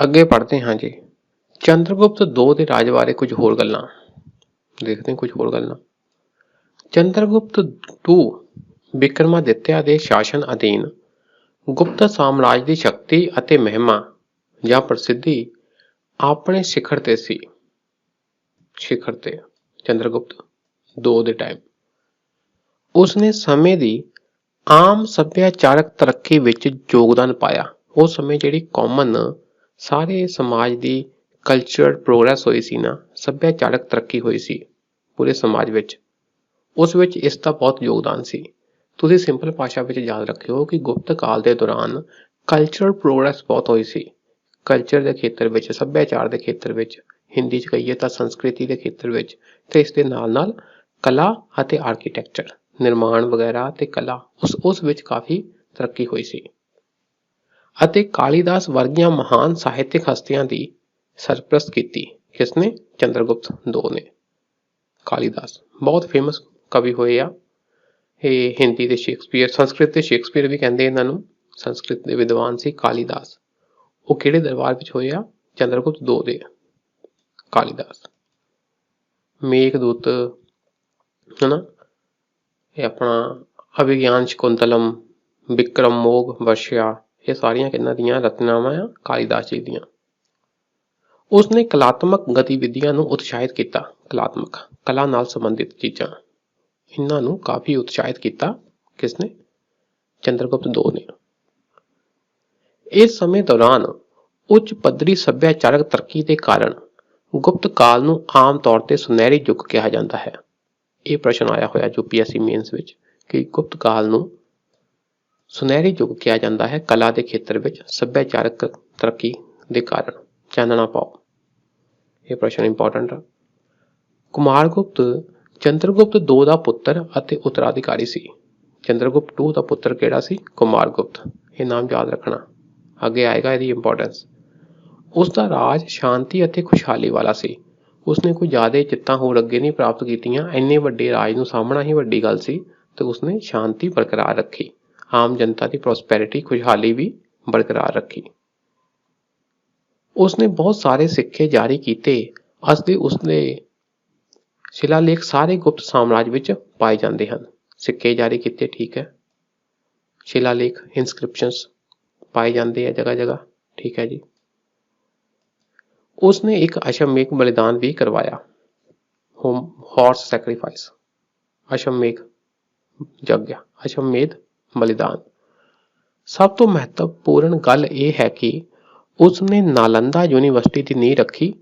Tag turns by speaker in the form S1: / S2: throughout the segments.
S1: ਅੱਗੇ ਪੜ੍ਹਦੇ ਹਾਂ ਜੀ। ਚੰਦਰਗੁਪਤ ਦੋ ਦੇ ਰਾਜ ਬਾਰੇ ਕੁਝ ਹੋਰ ਗੱਲਾਂ ਦੇਖਦੇ ਹਾਂ। ਕੁਝ ਹੋਰ ਗੱਲਾਂ। ਚੰਦਰਗੁਪਤ ਟੂ ਵਿਕਰਮਾਦਿੱਤਿਆ ਦੇ ਸ਼ਾਸਨ ਅਧੀਨ ਗੁਪਤ ਸਾਮਰਾਜ ਦੀ ਸ਼ਕਤੀ ਅਤੇ ਮਹਿਮਾ ਜਾਂ ਪ੍ਰਸਿੱਧੀ ਆਪਣੇ ਸਿਖਰ ਤੇ ਸੀ। ਸਿਖਰ ਤੇ ਚੰਦਰਗੁਪਤ ਦੋ ਦੇ ਟਾਈਮ ਉਸਨੇ ਸਮੇਂ ਦੀ ਆਮ ਸੱਭਿਆਚਾਰਕ ਤਰੱਕੀ ਵਿੱਚ ਯੋਗਦਾਨ ਪਾਇਆ। ਉਸ ਸਮੇਂ ਜਿਹੜੀ ਕਾਮਨ ਸਾਰੇ ਸਮਾਜ ਦੀ ਕਲਚਰਲ ਪ੍ਰੋਗਰੈਸ ਹੋਈ ਸੀ ਨਾ, ਸੱਭਿਆਚਾਰਕ ਤਰੱਕੀ ਹੋਈ ਸੀ ਪੂਰੇ ਸਮਾਜ ਵਿੱਚ, ਉਸ ਵਿੱਚ ਇਸ ਦਾ ਬਹੁਤ ਯੋਗਦਾਨ ਸੀ। ਤੁਸੀਂ ਸਿੰਪਲ ਭਾਸ਼ਾ ਵਿੱਚ ਯਾਦ ਰੱਖਿਓ ਕਿ ਗੁਪਤ ਕਾਲ ਦੇ ਦੌਰਾਨ ਕਲਚਰਲ ਪ੍ਰੋਗਰੈਸ ਬਹੁਤ ਹੋਈ ਸੀ। ਕਲਚਰ ਦੇ ਖੇਤਰ ਵਿੱਚ, ਸੱਭਿਆਚਾਰ ਦੇ ਖੇਤਰ ਵਿੱਚ, ਹਿੰਦੀ 'ਚ ਕਹੀਏ ਤਾਂ ਸੰਸਕ੍ਰਿਤੀ ਦੇ ਖੇਤਰ ਵਿੱਚ, ਤੇ ਇਸ ਦੇ ਨਾਲ ਨਾਲ ਕਲਾ ਅਤੇ ਆਰਕੀਟੈਕਚਰ, ਨਿਰਮਾਣ ਵਗੈਰਾ ਤੇ ਕਲਾ ਉਸ ਵਿੱਚ ਕਾਫੀ ਤਰੱਕੀ ਹੋਈ ਸੀ। ਅਤੇ ਕਾਲੀਦਾਸ ਵਰਗੀਆਂ ਮਹਾਨ ਸਾਹਿਤਿਕ ਹਸਤੀਆਂ ਦੀ ਸਰਪ੍ਰਸਤ ਕੀਤੀ। ਕਿਸਨੇ? ਚੰਦਰਗੁਪਤ ਦੋ ਨੇ। ਕਾਲੀਦਾਸ ਬਹੁਤ ਫੇਮਸ ਕਵੀ ਹੋਏ ਆ ਇਹ। ਹਿੰਦੀ ਦੇ ਸ਼ੇਕਸਪੀਅਰ, ਸੰਸਕ੍ਰਿਤ ਦੇ ਸ਼ੇਕਸਪੀਅਰ ਵੀ ਕਹਿੰਦੇ ਇਹਨਾਂ ਨੂੰ। ਸੰਸਕ੍ਰਿਤ ਦੇ ਵਿਦਵਾਨ ਸੀ ਕਾਲੀਦਾਸ। ਉਹ ਕਿਹੜੇ ਦਰਬਾਰ ਵਿੱਚ ਹੋਏ ਆ? ਚੰਦਰਗੁਪਤ ਦੋ ਦੇ। ਕਾਲੀਦਾਸ। ਮੇਘਦੂਤ ਹਨਾ, ਇਹ ਆਪਣਾ ਅਭਿਗਿਆਨ ਸ਼ਕੁੰਤਲਮ, ਵਿਕਰਮ ਮੋਘ ਵਰਸ਼ਿਆ, ਇਹ ਸਾਰੀਆਂ ਕਿਹਨਾਂ ਦੀਆਂ ਰਚਨਾਵਾਂ ਆ? ਕਾਲੀਦਾਸ ਜੀ ਦੀਆਂ। ਉਸਨੇ ਕਲਾਤਮਕ ਗਤੀਵਿਧੀਆਂ ਨੂੰ ਉਤਸ਼ਾਹਿਤ ਕੀਤਾ। ਕਲਾਤਮਕ, ਕਲਾ ਨਾਲ ਸੰਬੰਧਿਤ ਚੀਜ਼ਾਂ, ਇਹਨਾਂ ਨੂੰ ਕਾਫੀ ਉਤਸ਼ਾਹਿਤ ਕੀਤਾ। ਕਿਸਨੇ? ਚੰਦਰਗੁਪਤ ਦੋ ਨੇ। ਇਸ ਸਮੇਂ ਦੌਰਾਨ ਉੱਚ ਪੱਧਰੀ ਸੱਭਿਆਚਾਰਕ ਤਰੱਕੀ ਦੇ ਕਾਰਨ ਗੁਪਤ ਕਾਲ ਨੂੰ ਆਮ ਤੌਰ ਤੇ ਸੁਨਹਿਰੀ ਯੁੱਗ ਕਿਹਾ ਜਾਂਦਾ ਹੈ। ਇਹ ਪ੍ਰਸ਼ਨ ਆਇਆ ਹੋਇਆ UPSC ਮੇਨਸ ਵਿੱਚ ਕਿ ਗੁਪਤ ਕਾਲ ਨੂੰ ਸੁਨਹਿਰੀ ਯੁੱਗ ਕਿਹਾ ਜਾਂਦਾ ਹੈ ਕਲਾ ਦੇ ਖੇਤਰ ਵਿੱਚ ਸੱਭਿਆਚਾਰਕ ਤਰੱਕੀ ਦੇ ਕਾਰਨ। ਚਾਨਣਾ ਪਾਓ, ਇਹ ਪ੍ਰਸ਼ਨ ਇੰਪੋਰਟੈਂਟ ਆ। ਕੁਮਾਰਗੁਪਤ ਚੰਦਰਗੁਪਤ ਦੋ ਦਾ ਪੁੱਤਰ ਅਤੇ ਉੱਤਰਾਧਿਕਾਰੀ ਸੀ। ਚੰਦਰਗੁਪਤ ਟੂ ਦਾ ਪੁੱਤਰ ਕਿਹੜਾ ਸੀ? ਕੁਮਾਰਗੁਪਤ। ਇਹ ਨਾਮ ਯਾਦ ਰੱਖਣਾ, ਅੱਗੇ ਆਏਗਾ ਇਹਦੀ ਇੰਪੋਰਟੈਂਸ। ਉਸ ਦਾ ਰਾਜ ਸ਼ਾਂਤੀ ਅਤੇ ਖੁਸ਼ਹਾਲੀ ਵਾਲਾ ਸੀ। ਉਸਨੇ ਕੋਈ ਜ਼ਿਆਦਾ ਜਿੱਤਾਂ ਹੋਰ ਅੱਗੇ ਨਹੀਂ ਪ੍ਰਾਪਤ ਕੀਤੀਆਂ। ਇੰਨੇ ਵੱਡੇ ਰਾਜ ਨੂੰ ਸਾਂਭਣਾ ਹੀ ਵੱਡੀ ਗੱਲ ਸੀ ਤੇ ਉਸਨੇ ਸ਼ਾਂਤੀ ਬਰਕਰਾਰ ਰੱਖੀ। ਆਮ ਜਨਤਾ ਦੀ ਪ੍ਰੋਸਪੈਰਿਟੀ, ਖੁਸ਼ਹਾਲੀ ਵੀ ਬਰਕਰਾਰ ਰੱਖੀ। ਉਸਨੇ ਬਹੁਤ ਸਾਰੇ ਸਿੱਕੇ ਜਾਰੀ ਕੀਤੇ ਅਤੇ ਉਸਦੇ ਸ਼ਿਲਾਲੇਖ ਸਾਰੇ ਗੁਪਤ ਸਾਮਰਾਜ ਵਿੱਚ ਪਾਏ ਜਾਂਦੇ ਹਨ। ਸਿੱਕੇ ਜਾਰੀ ਕੀਤੇ, ਠੀਕ ਹੈ। ਸ਼ਿਲਾਲੇਖ, ਇਨਸਕ੍ਰਿਪਸ਼ਨਸ ਪਾਏ ਜਾਂਦੇ ਆ ਜਗ੍ਹਾ ਜਗ੍ਹਾ, ਠੀਕ ਹੈ ਜੀ। ਉਸਨੇ ਇੱਕ ਅਸ਼ਵਮੇਧ ਬਲੀਦਾਨ ਵੀ ਕਰਵਾਇਆ। ਹਾਰਸ ਸੈਕਰੀਫਾਈਸ, ਅਸ਼ਵਮੇਧ ਯੱਗ, ਅਸ਼ਵਮੇਧ ਬਲੀਦਾਨ। ਸਭ ਤੋਂ ਮਹੱਤਵਪੂਰਨ ਗੱਲ ਇਹ ਹੈ ਕਿ ਉਸਨੇ ਨਾਲੰਦਾ ਯੂਨੀਵਰਸਿਟੀ ਦੀ ਨੀਂਹ ਰੱਖੀ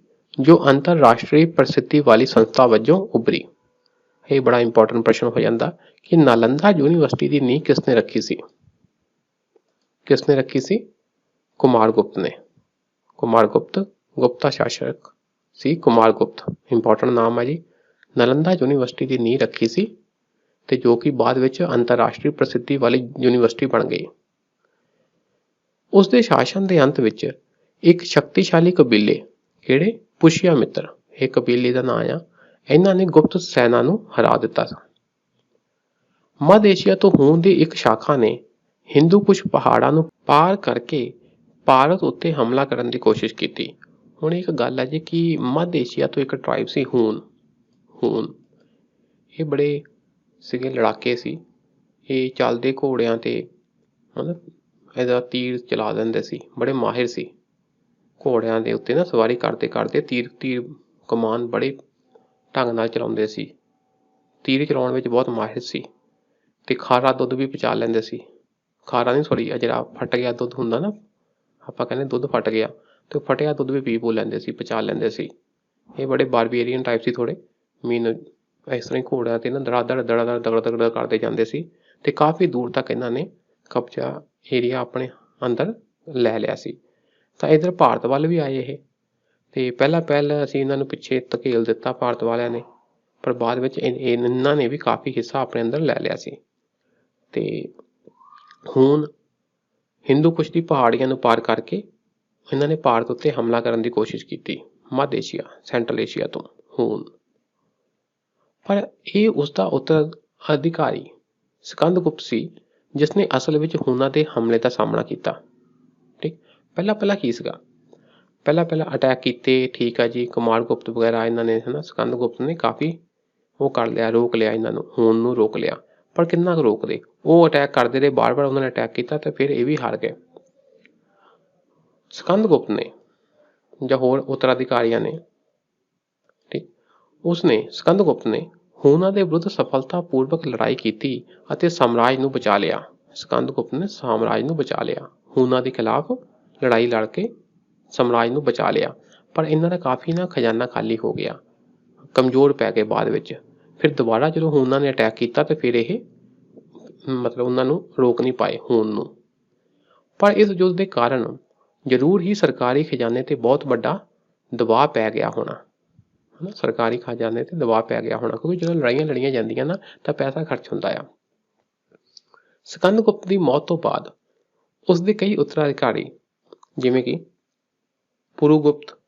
S1: ਜੋ ਅੰਤਰਰਾਸ਼ਟਰੀ ਪ੍ਰਸਿੱਧੀ ਵਾਲੀ ਸੰਸਥਾ ਵਜੋਂ ਉਭਰੀ। ਇਹ ਬੜਾ ਇੰਪੋਰਟੈਂਟ ਪ੍ਰਸ਼ਨ ਹੋ ਜਾਂਦਾ ਕਿ ਨਾਲੰਦਾ ਯੂਨੀਵਰਸਿਟੀ ਦੀ ਨੀਂਹ ਕਿਸਨੇ ਰੱਖੀ ਸੀ? ਕਿਸਨੇ ਰੱਖੀ ਸੀ? ਕੁਮਾਰਗੁਪਤ ਨੇ। ਕੁਮਾਰਗੁਪਤ ਗੁਪਤਾ ਸ਼ਾਸਕ ਸੀ ਕੁਮਾਰਗੁਪਤ, ਇੰਪੋਰਟੈਂਟ ਨਾਮ ਹੈ ਜੀ। ਨਾਲੰਦਾ ਯੂਨੀਵਰਸਿਟੀ ਦੀ ਨੀਂਹ ਰੱਖੀ ਸੀ ਤੇ ਜੋ ਕਿ ਬਾਅਦ ਵਿੱਚ ਅੰਤਰਰਾਸ਼ਟਰੀ ਪ੍ਰਸਿੱਧੀ ਵਾਲੀ ਯੂਨੀਵਰਸਿਟੀ ਬਣ ਗਈ। ਉਸਦੇ ਸ਼ਾਸਨ ਦੇ ਅੰਤ ਵਿੱਚ ਇੱਕ ਸ਼ਕਤੀਸ਼ਾਲੀ ਕਬੀਲੇ, ਕਿਹੜੇ? ਪੁਸ਼ਿਆ ਮਿੱਤਰ, ਇਹ ਕਬੀਲੇ ਦਾ ਨਾਂ ਆ। ਇਹਨਾਂ ਨੇ ਗੁਪਤ ਸੈਨਾ ਨੂੰ ਹਰਾ ਦਿੱਤਾ ਸੀ। ਮੱਧ ਏਸ਼ੀਆ ਤੋਂ ਹੂਣ ਦੀ ਇੱਕ ਸ਼ਾਖਾ ਨੇ ਹਿੰਦੂ ਕੁਸ਼ ਪਹਾੜਾਂ ਨੂੰ ਪਾਰ ਕਰਕੇ ਭਾਰਤ ਉੱਤੇ ਹਮਲਾ ਕਰਨ ਦੀ ਕੋਸ਼ਿਸ਼ ਕੀਤੀ। ਹੁਣ ਇੱਕ ਗੱਲ ਹੈ ਜੀ ਕਿ ਮੱਧ ਏਸ਼ੀਆ ਤੋਂ ਇੱਕ ਟ੍ਰਾਈਬ ਸੀ ਹੂਣ। ਇਹ ਬੜੇ ਸੀਗੇ ਲੜਾਕੇ ਸੀ। ਇਹ ਚੱਲਦੇ ਘੋੜਿਆਂ ਤੇ ਮਤਲਬ ਇਹਦਾ ਤੀਰ ਚਲਾ ਦਿੰਦੇ ਸੀ, ਬੜੇ ਮਾਹਿਰ ਸੀ। ਘੋੜਿਆਂ ਦੇ ਉੱਤੇ ਨਾ ਸਵਾਰੀ ਕਰਦੇ ਕਰਦੇ ਤੀਰ ਕਮਾਨ ਬੜੇ ਢੰਗ ਨਾਲ ਚਲਾਉਂਦੇ ਸੀ। ਤੀਰ ਚਲਾਉਣ ਵਿੱਚ ਬਹੁਤ ਮਾਹਿਰ ਸੀ ਤੇ ਖਾਰਾ ਦੁੱਧ ਵੀ ਪਚਾ ਲੈਂਦੇ ਸੀ। ਖਾਰਾ ਨਹੀਂ, ਸੌਰੀ, ਜਿਹੜਾ ਫਟ ਗਿਆ ਦੁੱਧ ਹੁੰਦਾ ਨਾ, ਆਪਾਂ ਕਹਿੰਦੇ ਦੁੱਧ ਫਟ ਗਿਆ, ਤੇ ਫਟਿਆ ਦੁੱਧ ਵੀ ਪੀ ਲੈਂਦੇ ਸੀ, ਪਚਾ ਲੈਂਦੇ ਸੀ। ਇਹ ਬੜੇ ਬਾਰਬੇਰੀਅਨ ਟਾਈਪ ਸੀ ਥੋੜੇ। ਇਸ ਤਰ੍ਹਾਂ ਹੀ ਘੋੜਿਆਂ ਤੇ ਨਾ ਦੜਾ ਕਰਦੇ ਜਾਂਦੇ ਸੀ ਤੇ ਕਾਫੀ ਦੂਰ ਤੱਕ ਇਹਨਾਂ ਨੇ ਕਬਜ਼ਾ ਏਰੀਆ ਆਪਣੇ ਅੰਦਰ ਲੈ ਲਿਆ ਸੀ। ਤਾਂ ਇੱਧਰ ਭਾਰਤ ਵੱਲ ਵੀ ਆਏ ਇਹ, ਤੇ ਪਹਿਲਾਂ ਅਸੀਂ ਇਹਨਾਂ ਨੂੰ ਪਿੱਛੇ ਧਕੇਲ ਦਿੱਤਾ ਭਾਰਤ ਵਾਲਿਆਂ ਨੇ, ਪਰ ਬਾਅਦ ਵਿੱਚ ਇਹਨਾਂ ਨੇ ਵੀ ਕਾਫੀ ਹਿੱਸਾ ਆਪਣੇ ਅੰਦਰ ਲੈ ਲਿਆ ਸੀ। ਤੇ ਹੁਣ ਹਿੰਦੂ ਕੁਸ਼ ਦੀ ਪਹਾੜੀਆਂ ਨੂੰ ਪਾਰ ਕਰਕੇ ਇਹਨਾਂ ਨੇ ਭਾਰਤ ਉੱਤੇ ਹਮਲਾ ਕਰਨ ਦੀ ਕੋਸ਼ਿਸ਼ ਕੀਤੀ, ਮੱਧ ਏਸ਼ੀਆ, ਸੈਂਟਰਲ ਏਸ਼ੀਆ ਤੋਂ ਹੁਣ। ਪਰ ਇਹ ਉਸਦਾ ਉੱਤਰਾਧਿਕਾਰੀ ਸਕੰਦਗੁਪਤ ਸੀ ਜਿਸਨੇ ਅਸਲ ਵਿੱਚ ਹੂਣਾਂ ਦੇ ਹਮਲੇ ਦਾ ਸਾਹਮਣਾ ਕੀਤਾ। ਠੀਕ, ਪਹਿਲਾਂ ਕੀ ਸੀਗਾ? ਪਹਿਲਾਂ ਪਹਿਲਾਂ ਅਟੈਕ ਕੀਤੇ, ਠੀਕ ਹੈ ਜੀ, ਕੁਮਾਰਗੁਪਤ ਵਗੈਰਾ ਇਹਨਾਂ ਨੇ ਹੈ ਨਾ, ਸਕੰਦਗੁਪਤ ਨੇ ਕਾਫੀ ਉਹ ਕਰ ਲਿਆ, ਰੋਕ ਲਿਆ ਇਹਨਾਂ ਨੂੰ, ਹੋਣ ਨੂੰ ਰੋਕ ਲਿਆ। ਪਰ ਕਿੰਨਾ ਕੁ ਰੋਕਦੇ, ਉਹ ਅਟੈਕ ਕਰਦੇ ਰਹੇ, ਬਾਰ ਬਾਰ ਉਹਨਾਂ ਨੇ ਅਟੈਕ ਕੀਤਾ ਤੇ ਫਿਰ ਇਹ ਵੀ ਹਾਰ ਗਏ। ਸਕੰਦਗੁਪਤ ਨੇ ਜਾਂ ਹੋਰ ਉੱਤਰਾਧਿਕਾਰੀਆਂ ਨੇ, ਠੀਕ, ਉਸਨੇ ਸਕੰਦਗੁਪਤ ਨੇ ਹੂਣਾਂ ਦੇ ਵਿਰੁੱਧ ਸਫਲਤਾਪੂਰਵਕ ਲੜਾਈ ਕੀਤੀ ਅਤੇ ਸਾਮਰਾਜ ਨੂੰ ਬਚਾ ਲਿਆ। ਸਕੰਦਗੁਪਤ ਨੇ ਸਾਮਰਾਜ ਨੂੰ ਬਚਾ ਲਿਆ, ਹੂਣਾਂ ਦੇ ਖਿਲਾਫ ਲੜਾਈ ਲੜ ਕੇ ਸਾਮਰਾਜ ਨੂੰ ਬਚਾ ਲਿਆ। ਪਰ ਇਹਨਾਂ ਦਾ ਕਾਫੀ ਨਾ ਖਜ਼ਾਨਾ ਖਾਲੀ ਹੋ ਗਿਆ, ਕਮਜ਼ੋਰ ਪੈ ਗਏ ਬਾਅਦ ਵਿੱਚ। ਫਿਰ ਦੁਬਾਰਾ ਜਦੋਂ ਹੂਣਾਂ ਨੇ ਅਟੈਕ ਕੀਤਾ ਤੇ ਫਿਰ ਇਹ ਮਤਲਬ ਉਹਨਾਂ ਨੂੰ ਰੋਕ ਨਹੀਂ ਪਾਏ ਹੂਣ ਨੂੰ। ਪਰ ਇਸ ਯੁੱਧ ਦੇ ਕਾਰਨ ਜ਼ਰੂਰ ਹੀ ਸਰਕਾਰੀ ਖਜ਼ਾਨੇ ਤੇ ਬਹੁਤ ਵੱਡਾ ਦਬਾਅ ਪੈ ਗਿਆ ਹੋਣਾ, ਹਨਾ, ਸਰਕਾਰੀ ਖਜ਼ਾਨੇ ਤੇ ਦਬਾਅ ਪੈ ਗਿਆ ਹੋਣਾ, ਕਿਉਂਕਿ ਜਦੋਂ ਲੜਾਈਆਂ ਲੜੀਆਂ ਜਾਂਦੀਆਂ ਨਾ ਤਾਂ ਪੈਸਾ ਖਰਚ ਹੁੰਦਾ ਆ। ਸਕੰਦਗੁਪਤ ਦੀ ਮੌਤ ਤੋਂ ਬਾਅਦ ਉਸਦੇ ਕਈ ਉੱਤਰਾਧਿਕਾਰੀ ਜਿਵੇਂ ਕਿ ਪੁਰੂਗੁਪਤ,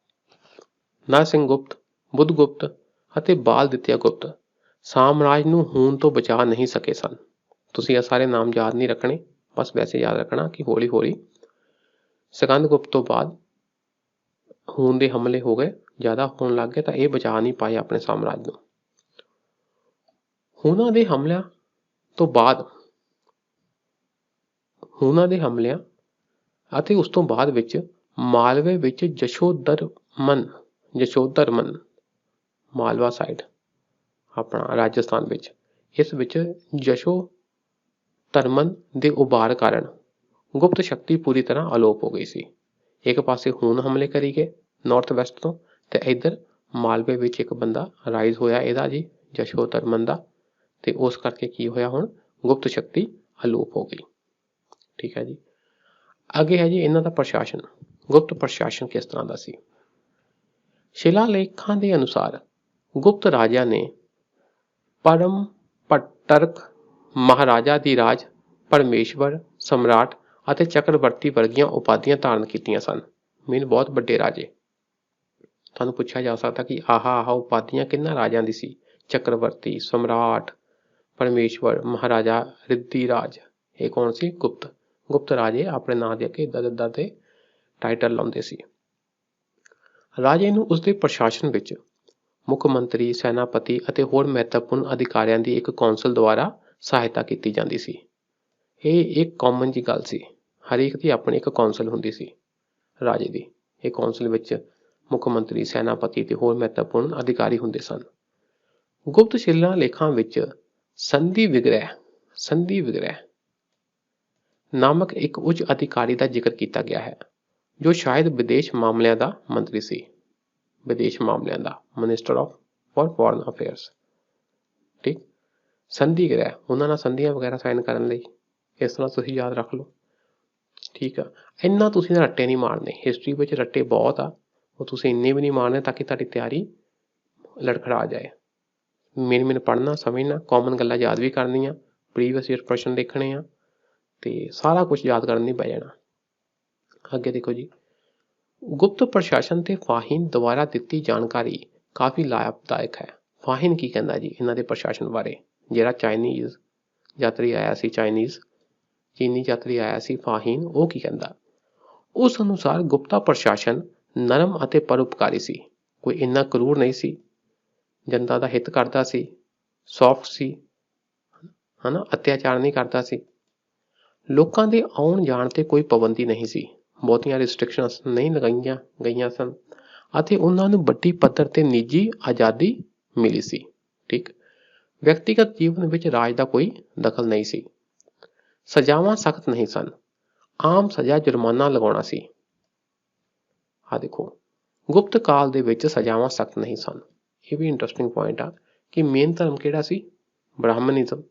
S1: ਨਰਸਿੰਘਗੁਪਤ, ਬੁੱਧਗੁਪਤ ਅਤੇ ਬਾਲਦਿੱਤਿਆ ਗੁਪਤ ਸਾਮਰਾਜ ਨੂੰ ਹੂਣ ਤੋਂ ਬਚਾ ਨਹੀਂ ਸਕੇ ਸਨ। ਤੁਸੀਂ ਇਹ ਸਾਰੇ ਨਾਮ ਯਾਦ ਨਹੀਂ ਰੱਖਣੇ, ਬਸ ਵੈਸੇ ਯਾਦ ਰੱਖਣਾ ਕਿ ਹੌਲੀ ਹੌਲੀ ਸਕੰਦਗੁਪਤ ਤੋਂ ਬਾਅਦ ਹੂਣ ਦੇ ਹਮਲੇ ਹੋ ਗਏ, ਜ਼ਿਆਦਾ ਹੋਣ ਲੱਗ ਗਏ, ਤਾਂ ਇਹ ਬਚਾ ਨਹੀਂ ਪਾਏ ਆਪਣੇ ਸਾਮਰਾਜ ਨੂੰ। ਹੂਣਾਂ ਦੇ ਹਮਲਿਆਂ ਤੋਂ ਬਾਅਦ, ਹੂਣਾਂ ਦੇ ਹਮਲਿਆਂ ਅਤੇ ਉਸ ਤੋਂ ਬਾਅਦ ਵਿੱਚ ਮਾਲਵੇ ਵਿੱਚ ਯਸ਼ੋਧਰਮਨ ਮਾਲਵਾ ਸਾਈਡ ਆਪਣਾ ਰਾਜਸਥਾਨ ਵਿੱਚ, ਇਸ ਵਿੱਚ ਯਸ਼ੋਧਰਮਨ ਦੇ ਉਭਾਰ ਕਾਰਨ ਗੁਪਤ ਸ਼ਕਤੀ ਪੂਰੀ ਤਰ੍ਹਾਂ ਅਲੋਪ ਹੋ ਗਈ ਸੀ। ਇੱਕ ਪਾਸੇ ਹੂਣ ਹਮਲੇ ਕਰੀ ਗਏ ਨਾਰਥ ਵੈਸਟ ਤੋਂ, ਤੇ ਇੱਧਰ ਮਾਲਵੇ ਵਿੱਚ ਇੱਕ ਬੰਦਾ ਰਾਈਜ਼ ਹੋਇਆ ਇਹਦਾ ਜੀ, ਯਸ਼ੋਧਰਮਨ ਦਾ, ਤੇ ਉਸ ਕਰਕੇ ਕੀ ਹੋਇਆ, ਹੁਣ ਗੁਪਤ ਸ਼ਕਤੀ ਅਲੋਪ ਹੋ ਗਈ। ਠੀਕ ਹੈ ਜੀ। ਅੱਗੇ ਹੈ ਜੀ ਇਹਨਾਂ ਦਾ ਪ੍ਰਸ਼ਾਸਨ। ਗੁਪਤ ਪ੍ਰਸ਼ਾਸਨ ਕਿਸ ਤਰ੍ਹਾਂ ਦਾ ਸੀ? ਸ਼ਿਲਾਲੇਖਾਂ ਦੇ ਅਨੁਸਾਰ ਗੁਪਤ ਰਾਜਿਆਂ ਨੇ ਪਰਮ ਪਟਰਕ, ਮਹਾਰਾਜਾ ਦੀ ਰਾਜ, ਪਰਮੇਸ਼ਵਰ, ਸਮਰਾਟ ਅਤੇ ਚੱਕਰਵਰਤੀ ਵਰਗੀਆਂ ਉਪਾਧੀਆਂ ਧਾਰਨ ਕੀਤੀਆਂ ਸਨ। ਮੀਨ ਬਹੁਤ ਵੱਡੇ ਰਾਜੇ। ਤੁਹਾਨੂੰ ਪੁੱਛਿਆ ਜਾ ਸਕਦਾ ਕਿ ਆਹ ਉਪਾਧੀਆਂ ਕਿਹਨਾਂ ਰਾਜਿਆਂ ਦੀ ਸੀ? ਚੱਕਰਵਰਤੀ, ਸਮਰਾਟ, ਪਰਮੇਸ਼ਵਰ, ਮਹਾਰਾਜਾ, ਰਿੱਧੀ ਰਾਜ। ਇਹ ਕੌਣ ਸੀ? ਗੁਪਤ ਰਾਜੇ ਆਪਣੇ ਨਾਂ ਦੇ ਅੱਗੇ ਇੱਦਾਂ ਦੇ ਟਾਈਟਲ ਲਾਉਂਦੇ ਸੀ। ਰਾਜੇ ਨੂੰ ਉਸਦੇ ਪ੍ਰਸ਼ਾਸਨ ਵਿੱਚ ਮੁੱਖ ਮੰਤਰੀ, ਸੈਨਾਪਤੀ ਅਤੇ ਹੋਰ ਮਹੱਤਵਪੂਰਨ ਅਧਿਕਾਰੀਆਂ ਦੀ ਇੱਕ ਕੌਂਸਲ ਦੁਆਰਾ ਸਹਾਇਤਾ ਕੀਤੀ ਜਾਂਦੀ ਸੀ। ਇਹ ਇੱਕ ਕਾਮਨ ਜੀ ਗੱਲ ਸੀ, ਹਰੇਕ ਦੀ ਆਪਣੀ ਇੱਕ ਕੌਂਸਲ ਹੁੰਦੀ ਸੀ ਰਾਜੇ ਦੀ। ਇਹ ਕੌਂਸਲ ਵਿੱਚ ਮੁੱਖ ਮੰਤਰੀ, ਸੈਨਾਪਤੀ ਤੇ ਹੋਰ ਮਹੱਤਵਪੂਰਨ ਅਧਿਕਾਰੀ ਹੁੰਦੇ ਸਨ। ਗੁਪਤ ਸ਼ਿਲਾਲੇਖਾਂ ਵਿੱਚ ਸੰਧੀ ਵਿਗ੍ਰਹਿ ਨਾਮਕ ਇੱਕ ਉੱਚ ਅਧਿਕਾਰੀ ਦਾ ਜ਼ਿਕਰ ਕੀਤਾ ਗਿਆ ਹੈ, ਜੋ ਸ਼ਾਇਦ ਵਿਦੇਸ਼ ਮਾਮਲਿਆਂ ਦਾ ਮੰਤਰੀ ਸੀ। ਵਿਦੇਸ਼ ਮਾਮਲਿਆਂ ਦਾ ਮਿਨਿਸਟਰ ਫॉर ਫੋਰਨ ਅਫੇਅਰਸ। ਠੀਕ, ਸੰਧੀ ਗ੍ਰਹਿ, ਉਹਨਾਂ ਨਾਲ ਸੰਧੀਆਂ ਵਗੈਰਾ ਸਾਈਨ ਕਰਨ ਲਈ। ਇਸ ਤਰ੍ਹਾਂ ਤੁਸੀਂ ਯਾਦ ਰੱਖ ਲਓ। ਠੀਕ ਆ, ਇੰਨਾ ਤੁਸੀਂ ਰੱਟੇ ਨਹੀਂ ਮਾਰਨੇ, ਹਿਸਟਰੀ ਵਿੱਚ ਰੱਟੇ ਬਹੁਤ ਆ, ਉਹ ਤੁਸੀਂ ਇੰਨੇ ਵੀ ਨਹੀਂ ਮਾਰਨੇ ਤਾਂ ਕਿ ਤੁਹਾਡੀ ਤਿਆਰੀ ਲੜਖੜਾ ਜਾਏ। ਮੇਨ ਪੜ੍ਹਨਾ, ਸਮਝਣਾ, ਕਾਮਨ ਗੱਲਾਂ ਯਾਦ ਵੀ ਕਰਨੀਆਂ, ਪ੍ਰੀਵੀਅਸ ਈਅਰ ਪ੍ਰਸ਼ਨ ਦੇਖਣੇ ਆ, ਤੇ ਸਾਰਾ ਕੁਝ ਯਾਦ ਕਰਨ ਨਹੀਂ ਪੈ ਜਾਣਾ। ਅੱਗੇ ਦੇਖੋ ਜੀ, ਗੁਪਤ ਪ੍ਰਸ਼ਾਸਨ ਤੇ ਫਾਹੀਨ ਦੁਆਰਾ ਦਿੱਤੀ ਜਾਣਕਾਰੀ ਕਾਫੀ ਲਾਭਦਾਇਕ ਹੈ। ਫਾਹੀਨ ਕੀ ਕਹਿੰਦਾ ਜੀ ਇਹਨਾਂ ਦੇ ਪ੍ਰਸ਼ਾਸਨ ਬਾਰੇ? ਜਿਹੜਾ ਚੀਨੀ ਯਾਤਰੀ ਆਇਆ ਸੀ ਫਾਹੀਨ, ਉਹ ਕੀ ਕਹਿੰਦਾ? ਉਸ ਅਨੁਸਾਰ ਗੁਪਤਾ ਪ੍ਰਸ਼ਾਸਨ ਨਰਮ ਅਤੇ ਪਰਉਪਕਾਰੀ ਸੀ। ਕੋਈ ਇੰਨਾ ਕਰੂਰ ਨਹੀਂ ਸੀ, ਜਨਤਾ ਦਾ ਹਿੱਤ ਕਰਦਾ ਸੀ, ਸੌਫਟ ਸੀ, ਹਨਾ, ਅਤਿਆਚਾਰ ਨਹੀਂ ਕਰਦਾ ਸੀ। ਲੋਕਾਂ ਦੇ ਆਉਣ ਜਾਣ ਤੇ ਕੋਈ ਪਾਬੰਦੀ ਨਹੀਂ ਸੀ, ਬਹੁਤੀਆਂ ਰਿਸਟ੍ਰਿਕਸ਼ਨਸ ਨਹੀਂ ਲਗਾਈਆਂ ਗਈਆਂ ਸਨ, ਅਤੇ ਉਹਨਾਂ ਨੂੰ ਵੱਡੀ ਪੱਧਰ ਤੇ ਨਿੱਜੀ ਆਜ਼ਾਦੀ ਮਿਲੀ ਸੀ। ਠੀਕ, ਵਿਅਕਤੀਗਤ ਜੀਵਨ ਵਿੱਚ ਰਾਜ ਦਾ ਕੋਈ ਦਖਲ ਨਹੀਂ ਸੀ। ਸਜ਼ਾਵਾਂ ਸਖਤ ਨਹੀਂ ਸਨ, ਆਮ ਸਜ਼ਾ ਜੁਰਮਾਨਾ ਲਗਾਉਣਾ ਸੀ। ਆਹ ਦੇਖੋ, ਗੁਪਤ ਕਾਲ ਦੇ ਵਿੱਚ ਸਜ਼ਾਵਾਂ ਸਖਤ ਨਹੀਂ ਸਨ। ਇਹ ਵੀ ਇੰਟਰਸਟਿੰਗ ਪੁਆਇੰਟ ਆ ਕਿ ਮੇਨ ਧਰਮ ਕਿਹੜਾ ਸੀ? ਬ੍ਰਾਹਮਣਿਜ਼ਮ।